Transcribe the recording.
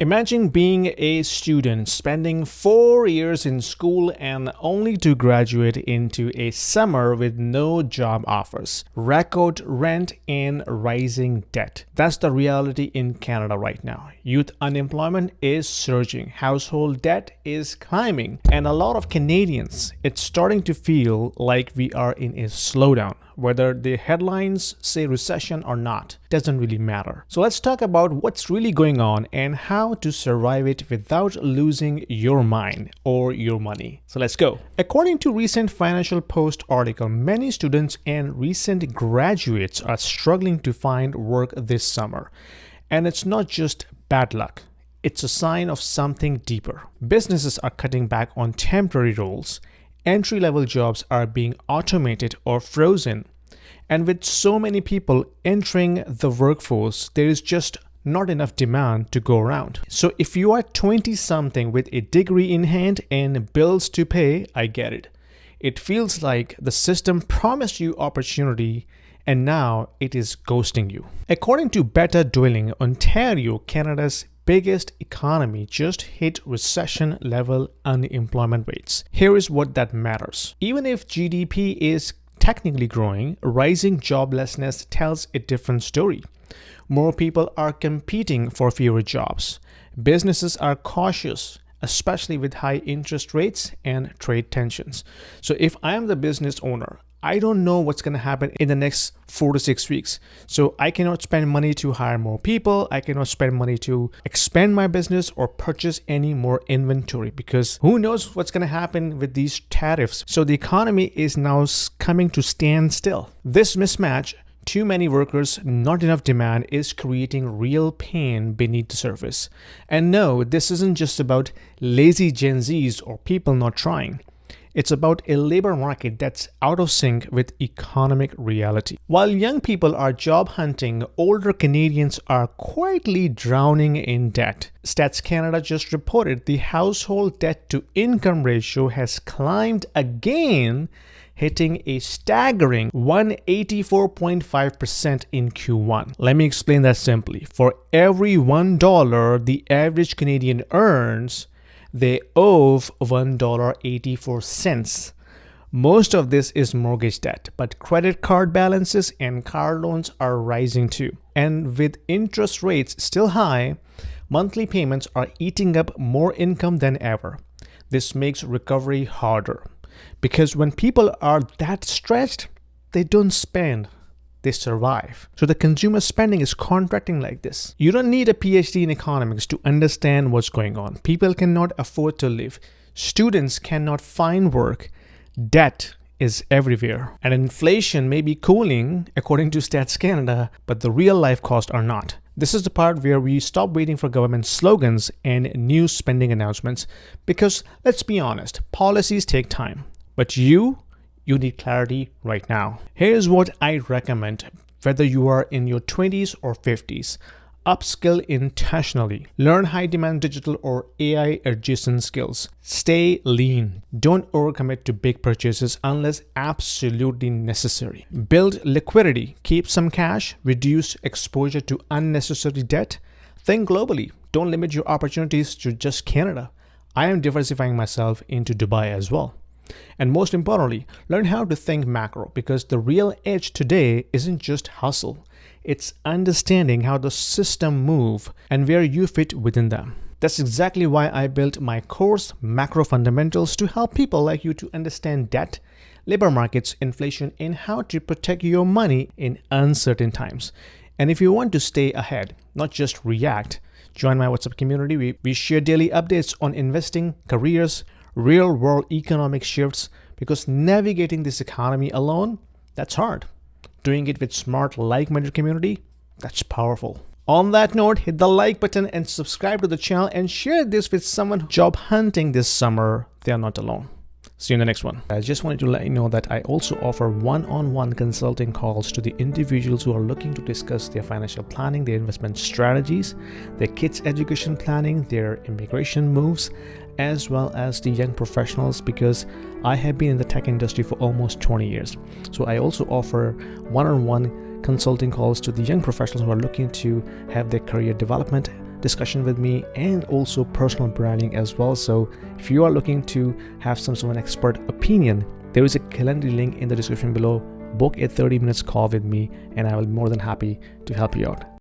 Imagine being a student, spending 4 years in school and only to graduate into a summer with no job offers, record rent, and rising debt. That's the reality in Canada right now. Youth unemployment is surging, household debt is climbing, and a lot of Canadians, it's starting to feel like we are in a slowdown. Whether the headlines say recession or not doesn't really matter. So let's talk about what's really going on and how to survive it without losing your mind or your money. So let's go. According to recent Financial Post article, many students and recent graduates are struggling to find work this summer. And it's not just bad luck. It's a sign of something deeper. Businesses are cutting back on temporary roles. Entry-level jobs are being automated or frozen. And with so many people entering the workforce, there is just not enough demand to go around. So if you are 20-something with a degree in hand and bills to pay, I get it. It feels like the system promised you opportunity and now it is ghosting you. According to Better Dwelling, Ontario, Canada's biggest economy, just hit recession level unemployment rates. Here is what that matters. Even if GDP is technically growing, rising joblessness tells a different story. More people are competing for fewer jobs. Businesses are cautious, especially with high interest rates and trade tensions. So if I am the business owner, I don't know what's going to happen in the next 4 to 6 weeks. So I cannot spend money to hire more people. I cannot spend money to expand my business or purchase any more inventory because who knows what's going to happen with these tariffs. So the economy is now coming to stand still. This mismatch, too many workers, not enough demand, is creating real pain beneath the surface. And no, this isn't just about lazy Gen Zs or people not trying. It's about a labor market that's out of sync with economic reality. While young people are job hunting, older Canadians are quietly drowning in debt. Stats Canada just reported the household debt to income ratio has climbed again, hitting a staggering 184.5% in Q1. Let me explain that simply. For every $1 the average Canadian earns, they owe $1.84. Most of this is mortgage debt, but credit card balances and car loans are rising too. And with interest rates still high, monthly payments are eating up more income than ever. This makes recovery harder because when people are that stretched, they don't spend. They survive. So the consumer spending is contracting like this. You don't need a PhD in economics to understand what's going on. People cannot afford to live. Students cannot find work. Debt is everywhere. And inflation may be cooling, according to Stats Canada, but the real life costs are not. This is the part where we stop waiting for government slogans and new spending announcements because, let's be honest, policies take time. But you need clarity right now. Here's what I recommend, whether you are in your 20s or 50s. Upskill intentionally. Learn high-demand digital or AI adjacent skills. Stay lean. Don't overcommit to big purchases unless absolutely necessary. Build liquidity. Keep some cash. Reduce exposure to unnecessary debt. Think globally. Don't limit your opportunities to just Canada. I am diversifying myself into Dubai as well. And most importantly, learn how to think macro because the real edge today isn't just hustle. It's understanding how the system moves and where you fit within them. That's exactly why I built my course, Macro Fundamentals, to help people like you to understand debt, labor markets, inflation, and how to protect your money in uncertain times. And if you want to stay ahead, not just react, join my WhatsApp community. We share daily updates on investing, careers, real-world economic shifts, because navigating this economy alone, that's hard. Doing it with smart, like-minded community, that's powerful. On that note, hit the like button and subscribe to the channel and share this with someone job hunting this summer. They are not alone. See you in the next one. I just wanted to let you know that I also offer one-on-one consulting calls to the individuals who are looking to discuss their financial planning, their investment strategies, their kids' education planning, their immigration moves, as well as the young professionals, because I have been in the tech industry for almost 20 years. So I also offer one-on-one consulting calls to the young professionals who are looking to have their career development discussion with me, and also personal branding as well. So if you are looking to have some sort of an expert opinion, there is a calendar link in the description below. Book a 30 minutes call with me and I will be more than happy to help you out.